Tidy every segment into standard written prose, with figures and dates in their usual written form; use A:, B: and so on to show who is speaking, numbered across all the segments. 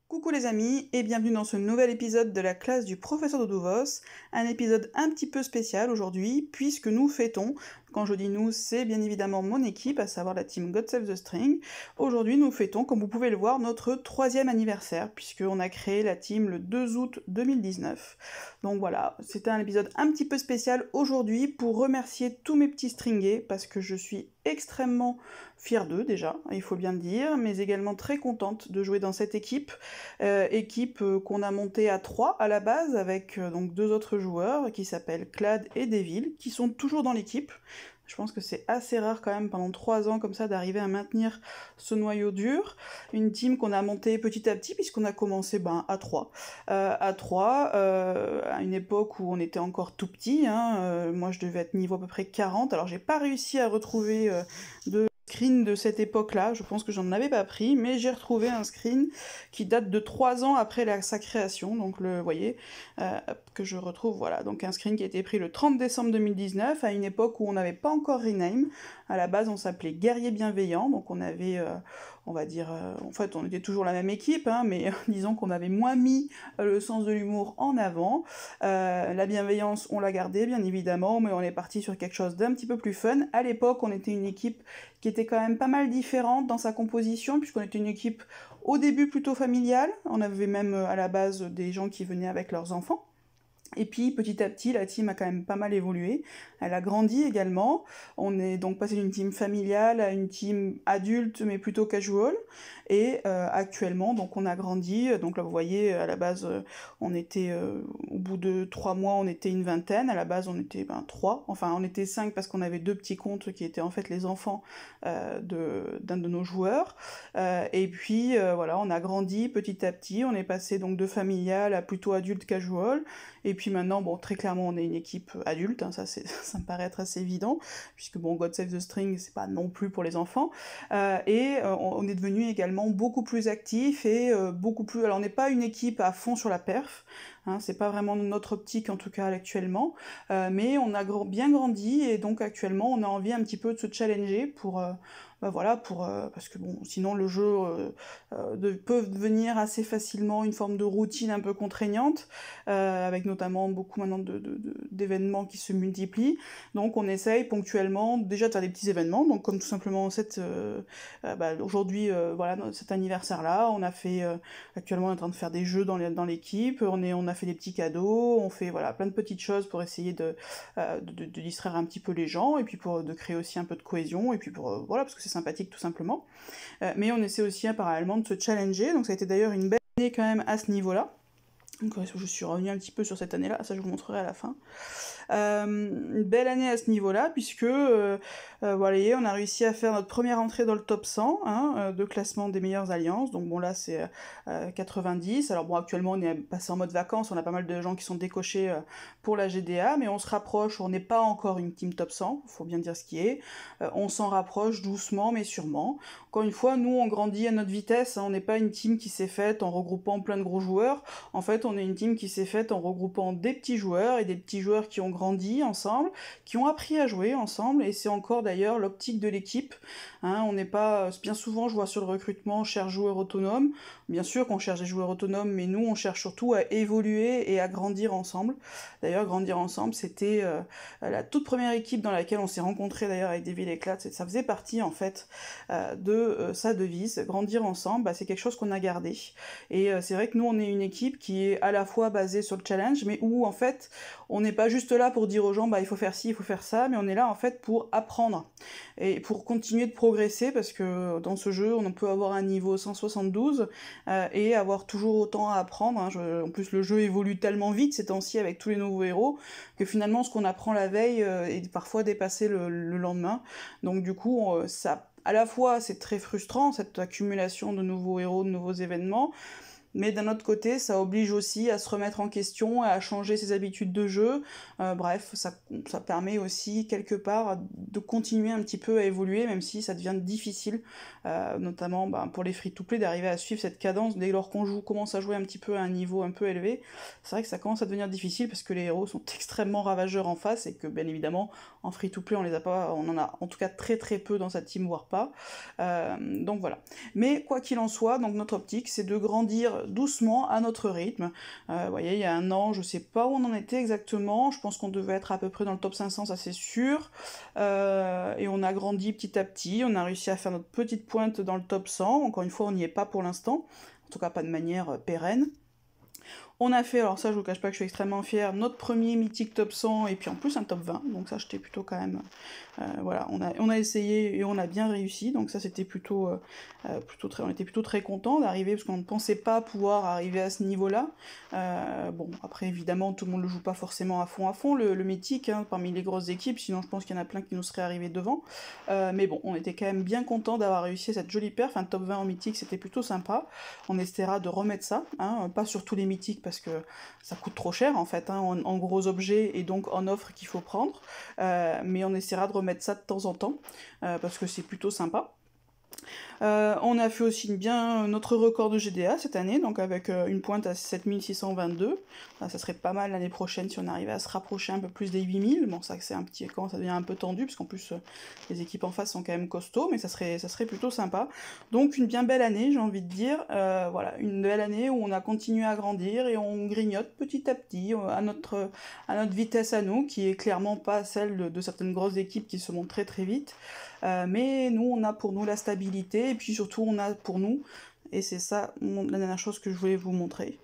A: Coucou les amis et bienvenue dans ce nouvel épisode de la classe du professeur Dodovos, un épisode un petit peu spécial aujourd'hui puisque nous fêtons, quand je dis nous c'est bien évidemment mon équipe, à savoir la team God Save the String. Aujourd'hui nous fêtons, comme vous pouvez le voir, notre 3e anniversaire puisqu'on a créé la team le 2 août 2019. Donc voilà, c'était un épisode un petit peu spécial aujourd'hui pour remercier tous mes petits stringés parce que je suis extrêmement fière d'eux déjà, il faut bien le dire, mais également très contente de jouer dans cette équipe. Qu'on a montée à 3 à la base, avec donc 2 autres joueurs qui s'appellent Clad et Devil, qui sont toujours dans l'équipe. Je pense que c'est assez rare quand même pendant 3 ans comme ça d'arriver à maintenir ce noyau dur. Une team qu'on a montée petit à petit puisqu'on a commencé à 3. À une époque où on était encore tout petit, moi je devais être niveau à peu près 40, alors j'ai pas réussi à retrouver de screen de cette époque-là, je pense que j'en avais pas pris, mais j'ai retrouvé un screen qui date de 3 ans après sa création, donc vous voyez, que je retrouve, voilà, donc un screen qui a été pris le 30 décembre 2019, à une époque où on n'avait pas encore rename. À la base on s'appelait Guerrier Bienveillant, donc on avait, on va dire, en fait on était toujours la même équipe, mais disons qu'on avait moins mis le sens de l'humour en avant. La bienveillance on l'a gardée bien évidemment, mais on est parti sur quelque chose d'un petit peu plus fun. À l'époque on était une équipe qui était quand même pas mal différente dans sa composition, puisqu'on était une équipe au début plutôt familiale, on avait même à la base des gens qui venaient avec leurs enfants. Et puis petit à petit, la team a quand même pas mal évolué, elle a grandi également, on est donc passé d'une team familiale à une team adulte mais plutôt casual, et actuellement donc on a grandi, donc là vous voyez à la base on était, au bout de 3 mois on était une vingtaine, à la base on était 3, enfin on était 5 parce qu'on avait 2 petits comptes qui étaient en fait les enfants d'un de nos joueurs, et puis voilà on a grandi petit à petit, on est passé donc de familial à plutôt adulte casual, et puis maintenant, bon, très clairement, on est une équipe adulte, ça me paraît être assez évident, puisque bon, God Save the String, c'est pas non plus pour les enfants, on est devenu également beaucoup plus actif et beaucoup plus... Alors, on n'est pas une équipe à fond sur la perf, c'est pas vraiment notre optique en tout cas actuellement, mais on a bien grandi et donc actuellement, on a envie un petit peu de se challenger pour... parce que bon, sinon le jeu peut devenir assez facilement une forme de routine un peu contraignante, avec notamment beaucoup maintenant d'événements qui se multiplient. Donc on essaye ponctuellement déjà de faire des petits événements, donc comme tout simplement aujourd'hui, voilà, cet anniversaire-là, on a fait, actuellement on est en train de faire des jeux dans l'équipe, on a fait des petits cadeaux, on fait voilà plein de petites choses pour essayer de distraire un petit peu les gens, et puis de créer aussi un peu de cohésion, et puis voilà, parce que c'est sympathique tout simplement. Mais on essaie aussi parallèlement de se challenger, donc ça a été d'ailleurs une belle année quand même à ce niveau-là. Donc je suis revenue un petit peu sur cette année-là, ça je vous montrerai à la fin. Une belle année à ce niveau-là, puisque voilà, on a réussi à faire notre première entrée dans le top 100 de classement des meilleures alliances. Donc bon là c'est 90. Alors bon actuellement on est passé en mode vacances, on a pas mal de gens qui sont décochés pour la GDA, mais on se rapproche, on n'est pas encore une team top 100, faut bien dire ce qui est. On s'en rapproche doucement mais sûrement. Encore une fois, nous on grandit à notre vitesse, on n'est pas une team qui s'est faite en regroupant plein de gros joueurs. En fait on est une team qui s'est faite en regroupant des petits joueurs et des petits joueurs qui ont grandi ensemble, qui ont appris à jouer ensemble, et c'est encore d'ailleurs l'optique de l'équipe. On n'est pas... Bien souvent, je vois sur le recrutement, on cherche joueurs autonomes. Bien sûr qu'on cherche des joueurs autonomes, mais nous, on cherche surtout à évoluer et à grandir ensemble. D'ailleurs, grandir ensemble, c'était la toute première équipe dans laquelle on s'est rencontrés, d'ailleurs, avec Devil et Clad. Ça faisait partie, en fait, de sa devise. Grandir ensemble, c'est quelque chose qu'on a gardé. Et c'est vrai que nous, on est une équipe qui est à la fois basée sur le challenge, mais où, en fait, on n'est pas juste là pour dire aux gens il faut faire ci, il faut faire ça, mais on est là en fait pour apprendre et pour continuer de progresser, parce que dans ce jeu on peut avoir un niveau 172 et avoir toujours autant à apprendre, en plus le jeu évolue tellement vite ces temps-ci avec tous les nouveaux héros que finalement ce qu'on apprend la veille est parfois dépassé le lendemain. Donc du coup ça, à la fois c'est très frustrant cette accumulation de nouveaux héros, de nouveaux événements, mais d'un autre côté, ça oblige aussi à se remettre en question, à changer ses habitudes de jeu. Bref, ça permet aussi, quelque part, de continuer un petit peu à évoluer, même si ça devient difficile, notamment pour les free-to-play, d'arriver à suivre cette cadence dès lors qu'on commence à jouer un petit peu à un niveau un peu élevé. C'est vrai que ça commence à devenir difficile, parce que les héros sont extrêmement ravageurs en face, et que, bien évidemment, en free-to-play, on en a en tout cas très très peu dans sa team, voire pas. Donc voilà. Mais quoi qu'il en soit, donc notre optique, c'est de grandir doucement à notre rythme. Vous voyez, il y a un an, je sais pas où on en était exactement, je pense qu'on devait être à peu près dans le top 500, ça c'est sûr, et on a grandi petit à petit, on a réussi à faire notre petite pointe dans le top 100, encore une fois on n'y est pas pour l'instant, en tout cas pas de manière pérenne. On a fait, alors ça je vous cache pas que je suis extrêmement fière, notre premier mythique top 100 et puis en plus un top 20, donc ça j'étais plutôt quand même, voilà, on a essayé et on a bien réussi, donc ça c'était plutôt on était plutôt très contents d'arriver, parce qu'on ne pensait pas pouvoir arriver à ce niveau-là. Bon, après évidemment tout le monde le joue pas forcément à fond, le mythique, hein, parmi les grosses équipes, sinon je pense qu'il y en a plein qui nous seraient arrivés devant, mais bon, on était quand même bien contents d'avoir réussi cette jolie perf, un top 20 en mythique, c'était plutôt sympa, on essaiera de remettre ça, hein, pas sur tous les mythiques, parce que ça coûte trop cher en fait, hein, en gros objets et donc en offre qu'il faut prendre, mais on essaiera de remettre ça de temps en temps, parce que c'est plutôt sympa. On a fait aussi bien notre record de GDA cette année, donc avec une pointe à 7622. Ça serait pas mal l'année prochaine si on arrivait à se rapprocher un peu plus des 8000. Bon, ça c'est un petit quand ça devient un peu tendu, parce qu'en plus les équipes en face sont quand même costauds, mais ça serait plutôt sympa. Donc une bien belle année, j'ai envie de dire. Voilà, une belle année où on a continué à grandir et on grignote petit à petit à notre vitesse à nous, qui est clairement pas celle de certaines grosses équipes qui se montent très très vite. Mais nous, on a pour nous la stabilité, et puis surtout, on a pour nous, et c'est ça la dernière chose que je voulais vous montrer,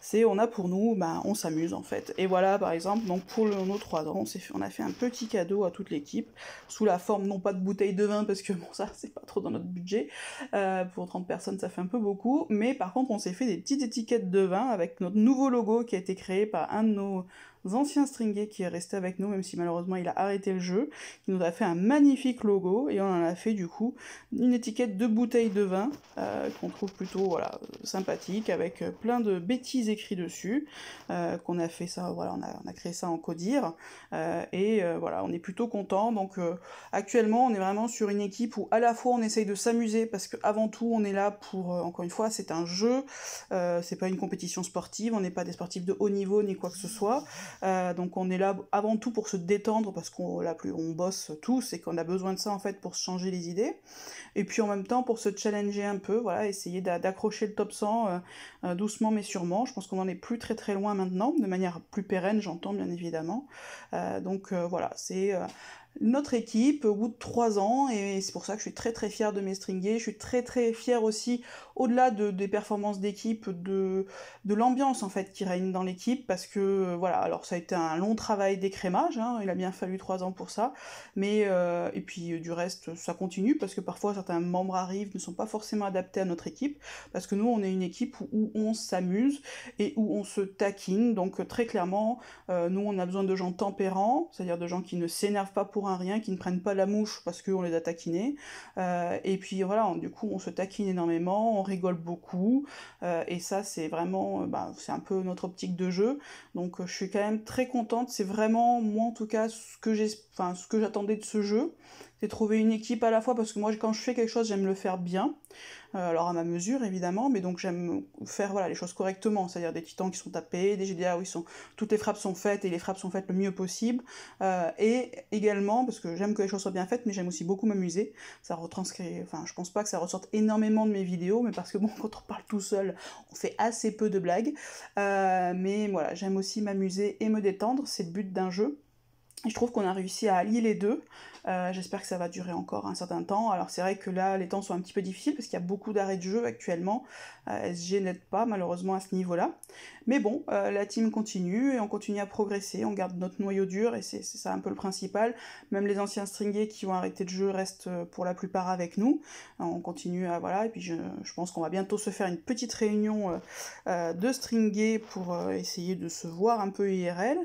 A: c'est on a pour nous, bah, on s'amuse en fait. Et voilà, par exemple, donc pour nos 3 ans, on a fait un petit cadeau à toute l'équipe, sous la forme non pas de bouteille de vin, parce que bon, ça c'est pas trop dans notre budget, pour 30 personnes ça fait un peu beaucoup, mais par contre on s'est fait des petites étiquettes de vin avec notre nouveau logo qui a été créé par un de nos anciens stringués qui est resté avec nous, même si malheureusement il a arrêté le jeu, qui nous a fait un magnifique logo, et on en a fait du coup une étiquette de bouteille de vin, qu'on trouve plutôt voilà, sympathique, avec plein de bêtises écrites dessus, qu'on a fait ça, voilà, on a créé ça en codir, et voilà, on est plutôt content. Donc actuellement on est vraiment sur une équipe où à la fois on essaye de s'amuser, parce qu'avant tout on est là pour, encore une fois, c'est un jeu, c'est pas une compétition sportive, on n'est pas des sportifs de haut niveau ni quoi que ce soit, donc on est là avant tout pour se détendre, parce qu'on bosse tous et qu'on a besoin de ça en fait pour se changer les idées, et puis en même temps pour se challenger un peu, voilà, essayer d'accrocher le top 100 doucement mais sûrement. Je pense qu'on en est plus très très loin maintenant, de manière plus pérenne j'entends bien évidemment, donc voilà, c'est notre équipe au bout de 3 ans, et c'est pour ça que je suis très très fière de mes stringés, je suis très très fière aussi, au-delà des performances d'équipe, de l'ambiance en fait qui règne dans l'équipe, parce que voilà, alors ça a été un long travail d'écrémage, hein, il a bien fallu 3 ans pour ça, mais et puis du reste ça continue, parce que parfois certains membres arrivent, ne sont pas forcément adaptés à notre équipe, parce que nous on est une équipe où on s'amuse et où on se taquine, donc très clairement nous on a besoin de gens tempérants, c'est-à-dire de gens qui ne s'énervent pas pour un rien, qui ne prennent pas la mouche parce qu'on les a taquinés, et puis voilà, du coup on se taquine énormément, on rigole beaucoup, et ça c'est vraiment, c'est un peu notre optique de jeu, donc je suis quand même très contente, c'est vraiment moi en tout cas ce que j'attendais de ce jeu, c'est trouver une équipe à la fois, parce que moi quand je fais quelque chose j'aime le faire bien, alors à ma mesure évidemment, mais donc j'aime faire voilà, les choses correctement, c'est-à-dire des titans qui sont tapés, des GDA où toutes les frappes sont faites et les frappes sont faites le mieux possible, et également, parce que j'aime que les choses soient bien faites, mais j'aime aussi beaucoup m'amuser, ça retranscrit, enfin je pense pas que ça ressorte énormément de mes vidéos, mais parce que bon, quand on parle tout seul, on fait assez peu de blagues, mais voilà, j'aime aussi m'amuser et me détendre, c'est le but d'un jeu. Et je trouve qu'on a réussi à allier les deux. J'espère que ça va durer encore un certain temps. Alors c'est vrai que là, les temps sont un petit peu difficiles, parce qu'il y a beaucoup d'arrêts de jeu actuellement. SG n'aide pas, malheureusement, à ce niveau-là. Mais bon, la team continue, et on continue à progresser, on garde notre noyau dur, et c'est ça un peu le principal. Même les anciens stringés qui ont arrêté de jeu restent pour la plupart avec nous. On continue à, voilà, et puis je pense qu'on va bientôt se faire une petite réunion de stringés pour essayer de se voir un peu IRL,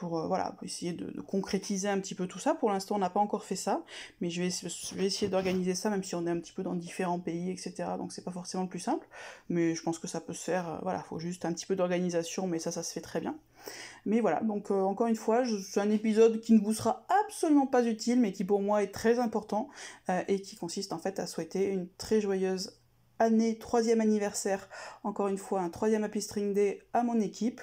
A: voilà, pour essayer de concrétiser un petit peu tout ça. Pour l'instant, on n'a pas encore fait ça, mais je vais essayer d'organiser ça, même si on est un petit peu dans différents pays, etc. Donc c'est pas forcément le plus simple, mais je pense que ça peut se faire, voilà, faut juste un petit peu d'organisation, mais ça se fait très bien. Mais voilà, donc encore une fois, c'est un épisode qui ne vous sera absolument pas utile, mais qui pour moi est très important, et qui consiste en fait à souhaiter une très joyeuse année, 3e anniversaire, encore une fois un 3e Happy String Day à mon équipe,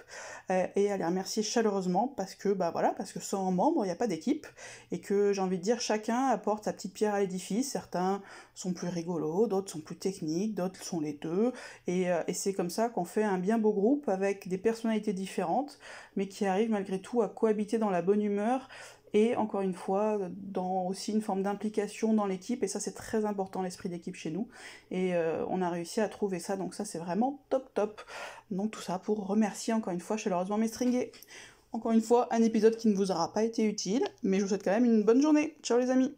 A: et à les remercier chaleureusement parce que bah voilà, parce que sans membres il n'y a pas d'équipe, et que j'ai envie de dire chacun apporte sa petite pierre à l'édifice. Certains sont plus rigolos, d'autres sont plus techniques, d'autres sont les deux, et c'est comme ça qu'on fait un bien beau groupe avec des personnalités différentes, mais qui arrivent malgré tout à cohabiter dans la bonne humeur, et encore une fois, dans aussi une forme d'implication dans l'équipe, et ça c'est très important, l'esprit d'équipe chez nous, et on a réussi à trouver ça, donc ça c'est vraiment top top. Donc tout ça pour remercier encore une fois chaleureusement mes stringés. Encore une fois, un épisode qui ne vous aura pas été utile, mais je vous souhaite quand même une bonne journée. Ciao les amis!